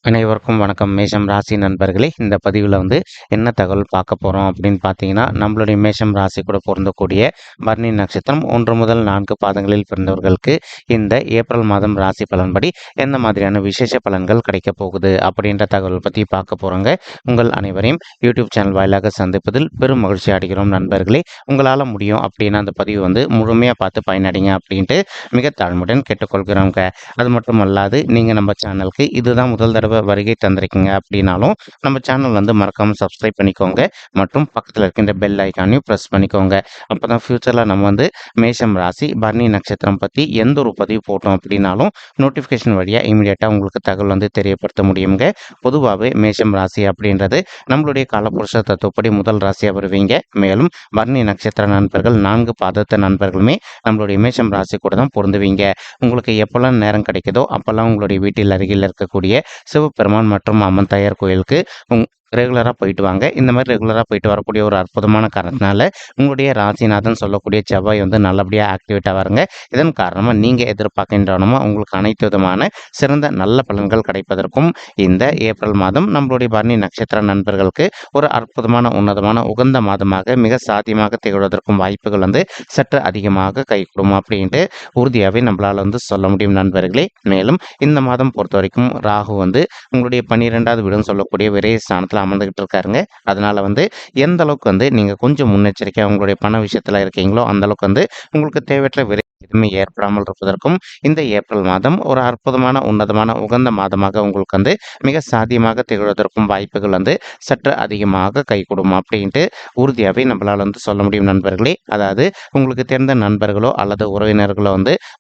அனைவருக்கும் வணக்கம். மேஷம் ராசி நண்பர்களே, இந்த பதிவில் என்ன தகவல் பார்க்க போகிறோம் அப்படின்னு பார்த்தீங்கன்னா, நம்மளுடைய மேஷம் ராசி கூட பொருந்தக்கூடிய பரணி நட்சத்திரம் 1 முதல் 4 பாதங்களில் பிறந்தவர்களுக்கு இந்த ஏப்ரல் மாதம் ராசி பலன்படி எந்த மாதிரியான விசேஷ பலன்கள் கிடைக்க போகுது அப்படின்ற தகவல் பற்றி பார்க்க போகிறோங்க. உங்கள் அனைவரையும் யூடியூப் சேனல் வாயிலாக சந்திப்பதில் பெரும் மகிழ்ச்சி அடைகிறோம் நண்பர்களே. உங்களால் முடியும் அப்படின்னா அந்த பதிவு முழுமையாக பார்த்து பயனடைங்க அப்படின்ட்டு மிக தாழ்மையுடன் கேட்டுக்கொள்கிறோங்க. அது மட்டும் அல்லாது நீங்கள் நம்ம சேனலுக்கு இதுதான் முதல் தடவை வருகை தந்திருக்கீங்க அப்படின்னாலும் நம்ம சேனல் மறக்காமல் சப்ஸ்கிரைப் பண்ணிக்கோங்க மற்றும் பக்கத்தில் இருக்கின்ற பெல் ஐக்கானையும் ப்ரெஸ் பண்ணிக்கோங்க. அப்போ தான் ஃப்யூச்சரில் நம்ம மேஷம் ராசி பரணி நட்சத்திரம் பற்றி எந்த ஒரு பதிவு போட்டோம் அப்படின்னாலும் நோட்டிஃபிகேஷன் வழியாக இமீடியட்டாக உங்களுக்கு தகவல் தெரியப்படுத்த முடியுங்க. பொதுவாகவே மேஷம் ராசி அப்படின்றது நம்மளுடைய காலப்புருஷ தத்துவப்படி முதல் ராசியாக வருவீங்க. மேலும் பரணி நட்சத்திர நண்பர்கள் 4 பாதத்த நண்பர்களுமே நம்மளுடைய மேஷம் ராசி கூட தான் பொருந்துவீங்க. உங்களுக்கு எப்போல்லாம் நேரம் கிடைக்குதோ அப்போல்லாம் உங்களுடைய வீட்டில் அருகில் இருக்கக்கூடிய சிவபெருமான் மற்றும் அம்மன் தாயார் கோயிலுக்கு ரெகுலராக போயிட்டு வாங்க. இந்த மாதிரி ரெகுலராக போயிட்டு வரக்கூடிய ஒரு அற்புதமான காரணத்தினால உங்களுடைய ராசிநாதன் சொல்லக்கூடிய செவ்வாய் நல்லபடியாக ஆக்டிவேட் ஆவாருங்க. இதன் காரணமாக நீங்கள் எதிர்பார்க்கின்றனமோ உங்களுக்கு அனைத்து விதமான சிறந்த நல்ல பலன்கள் கிடைப்பதற்கும் இந்த ஏப்ரல் மாதம் நம்மளுடைய பரணி நட்சத்திர நண்பர்களுக்கு ஒரு அற்புதமான உன்னதமான உகந்த மாதமாக மிக சாத்தியமாக திகழ்வதற்கும் வாய்ப்புகள் சற்று அதிகமாக கைகூடும் அப்படின்ட்டு உறுதியாகவே நம்மளால் சொல்ல முடியும் நண்பர்களே. மேலும் இந்த மாதம் பொறுத்த வரைக்கும் ராகு உங்களுடைய 12வது வீடுன்னு சொல்லக்கூடிய விரைய ஸ்தானத்தில் அமர்ந்துகிட்டு இருக்காருங்க. அதனால எந்த அளவுக்கு நீங்க கொஞ்சம் முன்னெச்சரிக்கையா உங்களுடைய பண விஷயத்துல இருக்கீங்களோ அந்த அளவுக்கு உங்களுக்கு தேவையற்ற விரை எதுவுமே ஏற்படாமல் இருப்பதற்கும் இந்த ஏப்ரல் மாதம் ஒரு அற்புதமான உன்னதமான உகந்த மாதமாக உங்களுக்கு மிக சாத்தியமாக திகழ்வதற்கும் வாய்ப்புகள் சற்று அதிகமாக கைகூடும் அப்படின்ட்டு உறுதியாகவே நம்மளால் சொல்ல முடியும் நண்பர்களே. அதாவது உங்களுக்கு தெரிந்த நண்பர்களோ அல்லது உறவினர்களோ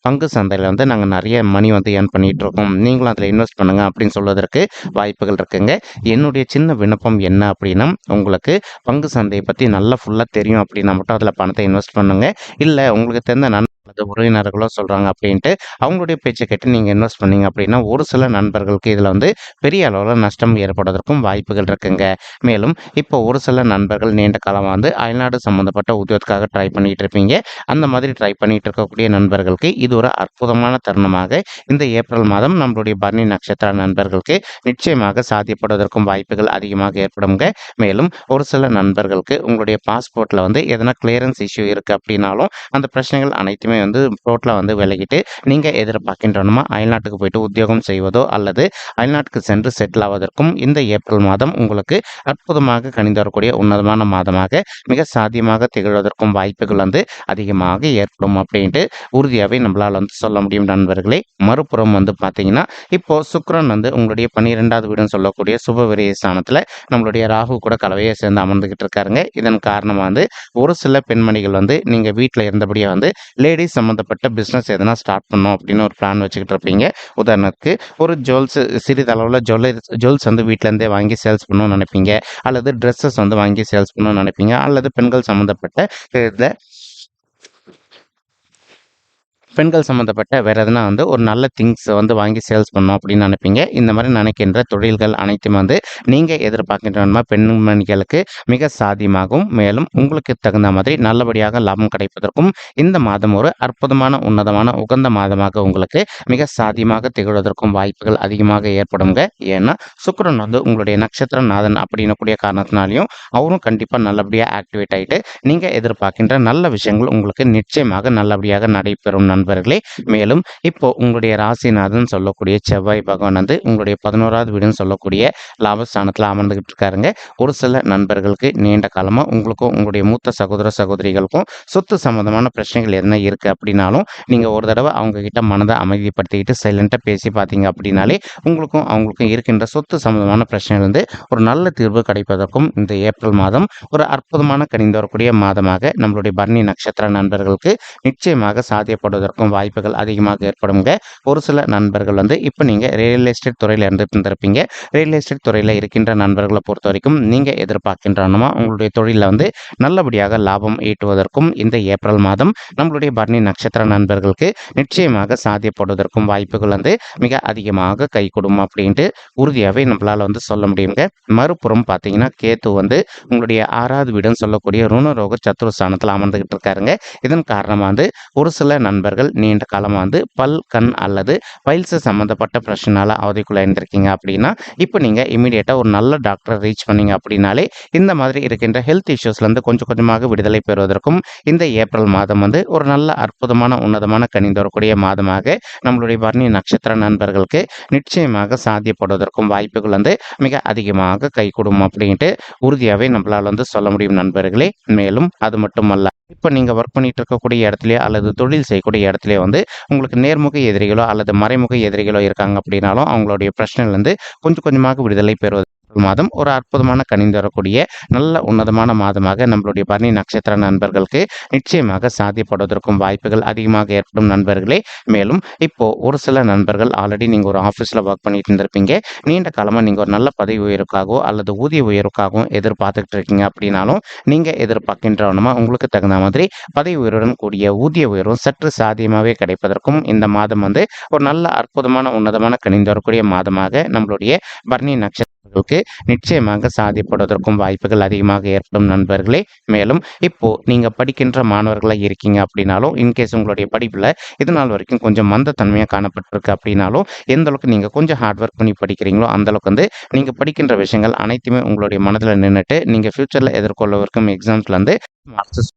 பங்கு சந்தையில் நாங்கள் நிறைய மணி ஏர்ன் பண்ணிட்டு இருக்கோம், நீங்களும் அதில் இன்வெஸ்ட் பண்ணுங்க அப்படின்னு சொல்வதற்கு வாய்ப்புகள் இருக்குங்க. என்னுடைய சின்ன விண்ணப்பம் என்ன அப்படின்னா, உங்களுக்கு பங்கு சந்தையை பற்றி நல்லா ஃபுல்லாக தெரியும் அப்படின்னா மட்டும் அதில் பணத்தை இன்வெஸ்ட் பண்ணுங்க. இல்லை உங்களுக்கு தெரிந்த அல்லது உறவினர்களோ சொல்கிறாங்க அப்படின்ட்டு அவங்களுடைய பேச்சை கேட்டு நீங்கள் இன்வெஸ்ட் பண்ணீங்க அப்படின்னா ஒரு சில நண்பர்களுக்கு இதில் பெரிய அளவில் நஷ்டம் ஏற்படுவதற்கும் வாய்ப்புகள் இருக்குங்க. மேலும் இப்போ ஒரு சில நண்பர்கள் நீண்ட காலமாக அயல்நாடு சம்மந்தப்பட்ட உத்தியோகத்துக்காக ட்ரை பண்ணிட்டு இருப்பீங்க. அந்த மாதிரி ட்ரை பண்ணிட்டு இருக்கக்கூடிய நண்பர்களுக்கு இது ஒரு அற்புதமான தருணமாக இந்த ஏப்ரல் மாதம் நம்மளுடைய பரணி நட்சத்திர நண்பர்களுக்கு நிச்சயமாக சாத்தியப்படுவதற்கும் வாய்ப்புகள் அதிகமாக ஏற்படுங்க. மேலும் ஒரு சில நண்பர்களுக்கு உங்களுடைய பாஸ்போர்ட்டில் எதனா கிளியரன்ஸ் இஷ்யூ இருக்குது அப்படின்னாலும் அந்த பிரச்சனைகள் அனைத்துமே டோட்டலாக விலகிட்டு நீங்கள் எதிர்பார்க்கின்றனமா அயல்நாட்டுக்கு போயிட்டு உத்தியோகம் செய்வதோ அல்லது அயல்நாட்டுக்கு சென்று செட்டில் ஆவதற்கும் இந்த ஏப்ரல் மாதம் உங்களுக்கு அற்புதமாக கணிந்து வரக்கூடிய உன்னதமான மாதமாக மிக சாத்தியமாக திகழ்வதற்கும் வாய்ப்புகள் அதிகமாக ஏற்படும் அப்படின்ட்டு உறுதியாகவே நம்மளால் சொல்ல முடியும் நண்பர்களே. மறுபுறம் பார்த்தீங்கன்னா இப்போ சுக்கிரன் உங்களுடைய 12வது வீடுன்னு சொல்லக்கூடிய சுப விரய ஸ்தானத்தில் நம்மளுடைய ராகு கூட கலவையை சேர்ந்து அமர்ந்துகிட்டு இருக்காருங்க. இதன் காரணமாக ஒரு சில பெண்மணிகள் நீங்கள் வீட்டில் இருந்தபடியே லேடிஸ் சம்மந்தப்பட்ட பிஸ்னஸ் எதனா ஸ்டார்ட் பண்ணோம் அப்படின்னு ஒரு பிளான் வச்சுக்கிட்டு இருப்பீங்க. உதாரணத்துக்கு ஒரு ஜுவல்ஸ் சிறிதளவில் ஜுவல்ஸ் வீட்டிலேருந்தே வாங்கி சேல்ஸ் பண்ணணும்னு நினைப்பீங்க, அல்லது ட்ரெஸ்ஸஸ் வாங்கி சேல்ஸ் பண்ணணும்னு நினைப்பீங்க, அல்லது பெண்கள் சம்மந்தப்பட்ட இதில் பெண்கள் சம்மந்தப்பட்ட வேறு எதனா ஒரு நல்ல திங்ஸ் வாங்கி சேல்ஸ் பண்ணோம் அப்படின்னு நினைப்பீங்க. இந்த மாதிரி நினைக்கின்ற தொழில்கள் அனைத்தும் நீங்கள் எதிர்பார்க்கின்ற பெண்மணிகளுக்கு மிக சாத்தியமாகவும் மேலும் உங்களுக்கு தகுந்த மாதிரி நல்லபடியாக லாபம் கிடைப்பதற்கும் இந்த மாதம் ஒரு அற்புதமான உன்னதமான உகந்த மாதமாக உங்களுக்கு மிக சாத்தியமாக திகழ்வதற்கும் வாய்ப்புகள் அதிகமாக ஏற்படுங்க. ஏன்னா சுக்கிரன் உங்களுடைய நட்சத்திர நாதன் அப்படின்னக்கூடிய காரணத்தினாலையும் அவரும் கண்டிப்பாக நல்லபடியாக ஆக்டிவேட் ஆகிட்டு நீங்கள் எதிர்பார்க்கின்ற நல்ல விஷயங்கள் உங்களுக்கு நிச்சயமாக நல்லபடியாக நடைபெறும் நண்பர்களே. மேலும் இப்போ உங்களுடைய ராசிநாதன் சொல்லக்கூடிய செவ்வாய் பகவான் உங்களுடைய 11வது வீடுன்னு சொல்லக்கூடிய லாபஸ்தானத்தில் அமர்ந்துகிட்டு இருக்காருங்க. ஒரு சில நண்பர்களுக்கு நீண்ட காலமாக உங்களுக்கும் உங்களுடைய மூத்த சகோதர சகோதரிகளுக்கும் சொத்து சம்பந்தமான பிரச்சனைகள் எதனா இருக்குது அப்படின்னாலும் நீங்கள் ஒரு தடவை அவங்க கிட்ட மனதை அமைதிப்படுத்திக்கிட்டு சைலண்டாக பேசி பார்த்தீங்க அப்படின்னாலே உங்களுக்கும் அவங்களுக்கும் இருக்கின்ற சொத்து சம்பந்தமான பிரச்சனைகள் ஒரு நல்ல தீர்வு கிடைப்பதற்கும் இந்த ஏப்ரல் மாதம் ஒரு அற்புதமான கணிந்து வரக்கூடிய மாதமாக நம்மளுடைய பரணி நட்சத்திர நண்பர்களுக்கு நிச்சயமாக சாத்தியப்படுவதற்கும் வாய்ப்புகள் அதிகமாக ஏற்படுங்க. ஒரு சில நண்பர்கள் இப்போ நீங்கள் ரியல் எஸ்டேட் துறையில் இருந்திருப்பீங்க. ரியல் எஸ்டேட் துறையில் இருக்கின்ற நண்பர்களை பொறுத்த வரைக்கும் நீங்கள் எதிர்பார்க்கின்றனமா உங்களுடைய தொழிலில் நல்லபடியாக லாபம் ஈட்டுவதற்கும் இந்த ஏப்ரல் மாதம் நம்மளுடைய பரணி நட்சத்திர நண்பர்களுக்கு நிச்சயமாக சாத்தியப்படுவதற்கும் வாய்ப்புகள் மிக அதிகமாக கை கொடுக்கும் அப்படின்ட்டு உறுதியாகவே நம்மளால் சொல்ல முடியுங்க. மறுபுறம் பார்த்தீங்கன்னா கேத்து உங்களுடைய 6வது வீடுன்னு சொல்லக்கூடிய ருணரோக சத்துருஸ்தானத்தில் அமர்ந்துகிட்டு இருக்காருங்க. இதன் காரணமாக ஒரு சில நண்பர்கள் நண்பர்கள் நீண்ட காலமாக வந்து பல், கண் அல்லது பைல்ஸ் சம்மந்தப்பட்ட பிரச்சனைனால அவதிக்குள்ள இருந்திருக்கீங்க அப்படின்னா, இப்போ நீங்கள் இமீடியட்டாக ஒரு நல்ல டாக்டரை ரீச் பண்ணீங்க அப்படின்னாலே இந்த மாதிரி இருக்கின்ற ஹெல்த் இஷ்யூஸ்லேருந்து கொஞ்சம் கொஞ்சமாக விடுதலை பெறுவதற்கும் இந்த ஏப்ரல் மாதம் வந்து ஒரு நல்ல அற்புதமான உன்னதமான கனிந்து வரக்கூடிய மாதமாக நம்மளுடைய பரணி நட்சத்திர நண்பர்களுக்கு நிச்சயமாக சாத்தியப்படுவதற்கும் வாய்ப்புகள் வந்து மிக அதிகமாக கைகூடும் அப்படின்ட்டு உறுதியாகவே நம்மளால் வந்து சொல்ல முடியும் நண்பர்களே. மேலும் அது மட்டுமல்ல, இப்போ நீங்கள் ஒர்க் பண்ணிட்டு இருக்கக்கூடிய இடத்துலையோ அல்லது தொழில் செய்யக்கூடிய இடத்துலையோ வந்து உங்களுக்கு நேர்முக எதிரிகளோ அல்லது மறைமுக எதிரிகளோ இருக்காங்க அப்படின்னாலும் அவங்களுடைய பிரச்சனையிலேருந்து கொஞ்சம் கொஞ்சமாக விடுதலை பெறுவது மாதம் ஒரு அற்புதமான கனிந்து வரக்கூடிய நல்ல உன்னதமான மாதமாக நம்மளுடைய பரணி நட்சத்திர நண்பர்களுக்கு நிச்சயமாக சாத்தியப்படுவதற்கும் வாய்ப்புகள் அதிகமாக ஏற்படும் நண்பர்களே. மேலும் இப்போ ஒரு சில நண்பர்கள் ஆல்ரெடி நீங்கள் ஒரு ஆஃபீஸில் ஒர்க் பண்ணிட்டு இருந்திருப்பீங்க. நீண்ட காலமாக நீங்கள் ஒரு நல்ல பதவி உயர்வுக்காகவோ அல்லது ஊதிய உயர்வுக்காகவும் எதிர்பார்த்துக்கிட்டு இருக்கீங்க அப்படின்னாலும் நீங்கள் எதிர்பார்க்கின்றவனமா உங்களுக்கு தகுந்த மாதிரி பதவி உயர்வுடன் கூடிய ஊதிய உயர்வும் சற்று சாத்தியமாகவே கிடைப்பதற்கும் இந்த மாதம் வந்து ஒரு நல்ல அற்புதமான உன்னதமான கனிந்து வரக்கூடிய மாதமாக நம்மளுடைய பரணி நட்சத்திரங்களுக்கு நிச்சயமாக சாதிப்படுவதற்கும் வாய்ப்புகள் அதிகமாக ஏற்படும் நண்பர்களே. மேலும் இப்போ நீங்க படிக்கின்ற மாணவர்களாக இருக்கீங்க அப்படின்னாலும், இன்கேஸ் உங்களுடைய படிப்புல இது நாள் வரைக்கும் கொஞ்சம் மந்தத்தன்மையாக காணப்பட்டிருக்கு அப்படின்னாலும், எந்த அளவுக்கு நீங்க கொஞ்சம் ஹார்ட் ஒர்க் பண்ணி படிக்கிறீங்களோ அந்த அளவுக்கு வந்து நீங்க படிக்கின்ற விஷயங்கள் அனைத்துமே உங்களுடைய மனதில் நின்றுட்டு நீங்க ஃபியூச்சர்ல எதிர்கொள்ளவிருக்கும் எக்ஸாம்ஸ்ல வந்து மார்க்ஸ்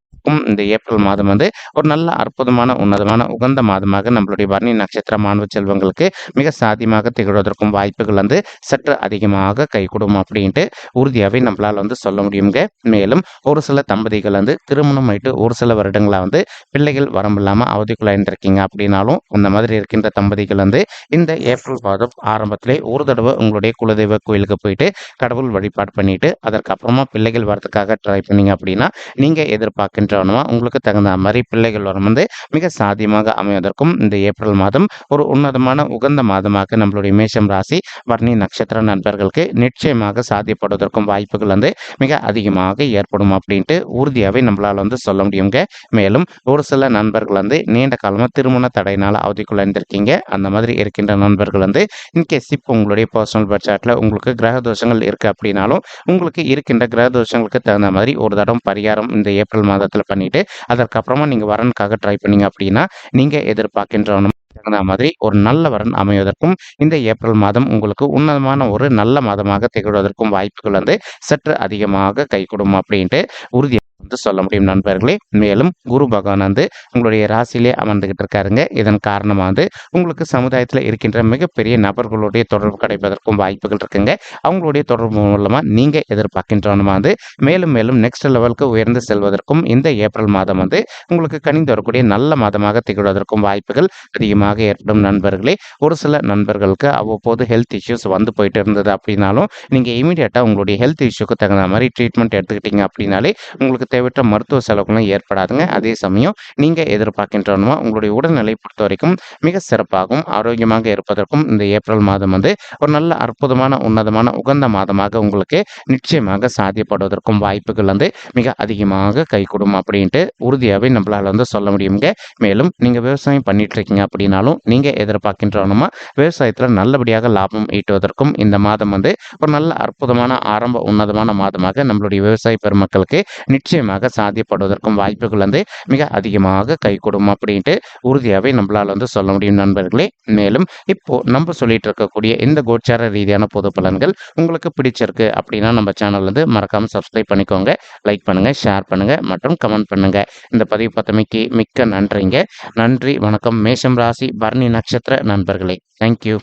இந்த ஏப்ரல் மாதம் வந்து ஒரு நல்ல அற்புதமான உன்னதமான உகந்த மாதமாக நம்மளுடைய பரணி நட்சத்திர மாணவ செல்வங்களுக்கு மிக சாத்தியமாக திகழ்வதற்கும் வாய்ப்புகள் வந்து சற்று அதிகமாக கைகூடும் அப்படின்ட்டு உறுதியாகவே நம்மளால் வந்து சொல்ல முடியுங்க. மேலும் ஒரு சில தம்பதிகள் வந்து திருமணம் ஆயிட்டு ஒரு சில வருடங்களாக வந்து பிள்ளைகள் வரம்பில்லாமல் அவதிக்குள்ளாயிருந்திருக்கீங்க அப்படின்னாலும் அந்த மாதிரி இருக்கின்ற தம்பதிகள் வந்து இந்த ஏப்ரல் மாதம் ஆரம்பத்திலே ஒரு தடவை உங்களுடைய குலதெய்வ கோயிலுக்கு போயிட்டு கடவுள் வழிபாடு பண்ணிட்டு அதற்கப்புறமா பிள்ளைகள் வரதுக்காக ட்ரை பண்ணீங்க அப்படின்னா நீங்கள் எதிர்பார்க்கின்றவனுமா உங்களுக்கு தகுந்த மாதிரி பிள்ளைகள் வரம் வந்து மிக சாத்தியமாக அமைவதற்கும் இந்த ஏப்ரல் மாதம் ஒரு உன்னதமான உகந்த மாதமாக நம்மளுடைய மேஷம் ராசி பரணி நட்சத்திர நண்பர்களுக்கு நிச்சயமாக சாத்தியப்படுவதற்கும் வாய்ப்புகள் வந்து மிக அதிகமாக ஏற்படும் அப்படின்ட்டு உறுதியாகவே நம்மளால் வந்து சொல்ல முடியுங்க. மேலும் ஒரு சில நண்பர்கள் வந்து நீண்ட காலமாக திருமண தடையினால் அவதிக்குள்ள இருந்திருக்கீங்க. அந்த மாதிரி இருக்கின்ற நண்பர்கள் வந்து இன்கேஸ் இப்போ உங்களுடைய பர்சனல் பட்ஜெட்டில் உங்களுக்கு கிரக தோஷங்கள் இருக்குது அப்படின்னாலும் உங்களுக்கு இருக்கின்ற கிரக தோஷங்களுக்கு தகுந்த மாதிரி ஒரு தடம் பரிகாரம் இந்த ஏப்ரல் மாதத்தில் பண்ணிட்டு அதற்கப்புறமா நீங்கள் வரனுக்காக ட்ரை பண்ணீங்க அப்படின்னா நீங்கள் எதிர்பார்க்கின்றவனும் தகுந்த மாதிரி ஒரு நல்ல வரன் அமைவதற்கும் இந்த ஏப்ரல் மாதம் உங்களுக்கு உன்னதமான ஒரு நல்ல மாதமாக திகழ்வதற்கும் வாய்ப்புகள் வந்து சற்று அதிகமாக கைகூடும் அப்படின்ட்டு உறுதியாக வந்து சொல்ல முடியும் நண்பர்களே. மேலும் குரு பகவான் வந்து உங்களுடைய ராசியிலே அமர்ந்துகிட்டு இருக்காருங்க. இதன் காரணமாக வந்து உங்களுக்கு சமுதாயத்தில் இருக்கின்ற மிகப்பெரிய நபர்களுடைய தொடர்பு கிடைப்பதற்கும் வாய்ப்புகள் இருக்குங்க. அவங்களுடைய தொடர்பு மூலமாக நீங்கள் எதிர்பார்க்கின்றவனுமா வந்து மேலும் மேலும் நெக்ஸ்ட் லெவலுக்கு உயர்ந்து செல்வதற்கும் இந்த ஏப்ரல் மாதம் வந்து உங்களுக்கு கனிந்து வரக்கூடிய நல்ல மாதமாக திகழ்வதற்கும் வாய்ப்புகள் அதிகமாக ஏற்படும் நண்பர்களே. ஒரு சில நண்பர்களுக்கு அவ்வப்போது ஹெல்த் இஷ்யூஸ் வந்து போயிட்டு இருந்தது அப்படின்னாலும் நீங்கள் இமீடியட்டாக உங்களுடைய ஹெல்த் இஷ்யூக்கு தகுந்த மாதிரி ட்ரீட்மெண்ட் எடுத்துக்கிட்டீங்க அப்படின்னாலே உங்களுக்கு தேவையற்ற மருத்துவ செலவுகளும் ஏற்படாதுங்க. அதே சமயம் நீங்கள் எதிர்பார்க்கின்றவனுமா உங்களுடைய உடல்நிலை பொறுத்த வரைக்கும் மிக சிறப்பாகவும் ஆரோக்கியமாக இருப்பதற்கும் இந்த ஏப்ரல் மாதம் வந்து ஒரு நல்ல அற்புதமான உன்னதமான உகந்த மாதமாக உங்களுக்கு நிச்சயமாக சாத்தியப்படுவதற்கும் வாய்ப்புகள் வந்து மிக அதிகமாக கைகூடும் அப்படின்ட்டு உறுதியாகவே நம்மளால் வந்து சொல்ல முடியுங்க. மேலும் நீங்கள் விவசாயம் பண்ணிட்டு இருக்கீங்க அப்படின்னாலும் நீங்கள் எதிர்பார்க்கின்றவனுமா விவசாயத்தில் நல்லபடியாக லாபம் ஈட்டுவதற்கும் இந்த மாதம் வந்து ஒரு நல்ல அற்புதமான ஆரம்ப உன்னதமான மாதமாக நம்மளுடைய விவசாய பெருமக்களுக்கு நிச்சயமாக சாத்தியப்படுவதற்கும் வாய்ப்புகள் வந்து மிக அதிகமாக கைகூடும் அப்படின்ட்டு உறுதியாகவே நம்மளால் வந்து சொல்ல முடியும் நண்பர்களே. மேலும் இப்போ நம்ம சொல்லிட்டு இருக்கக்கூடிய இந்த கோச்சார ரீதியான பொது பலன்கள் உங்களுக்கு பிடிச்சிருக்கு அப்படின்னா நம்ம சேனல் வந்து மறக்காம சப்ஸ்கிரைப் பண்ணிக்கோங்க, லைக் பண்ணுங்க, ஷேர் பண்ணுங்க மற்றும் கமெண்ட் பண்ணுங்க. இந்த பதிவு பத்தமைக்கு மிக்க நன்றிங்க. நன்றி, வணக்கம். மேஷம் ராசி பரணி நட்சத்திர நண்பர்களே. தேங்க்யூ.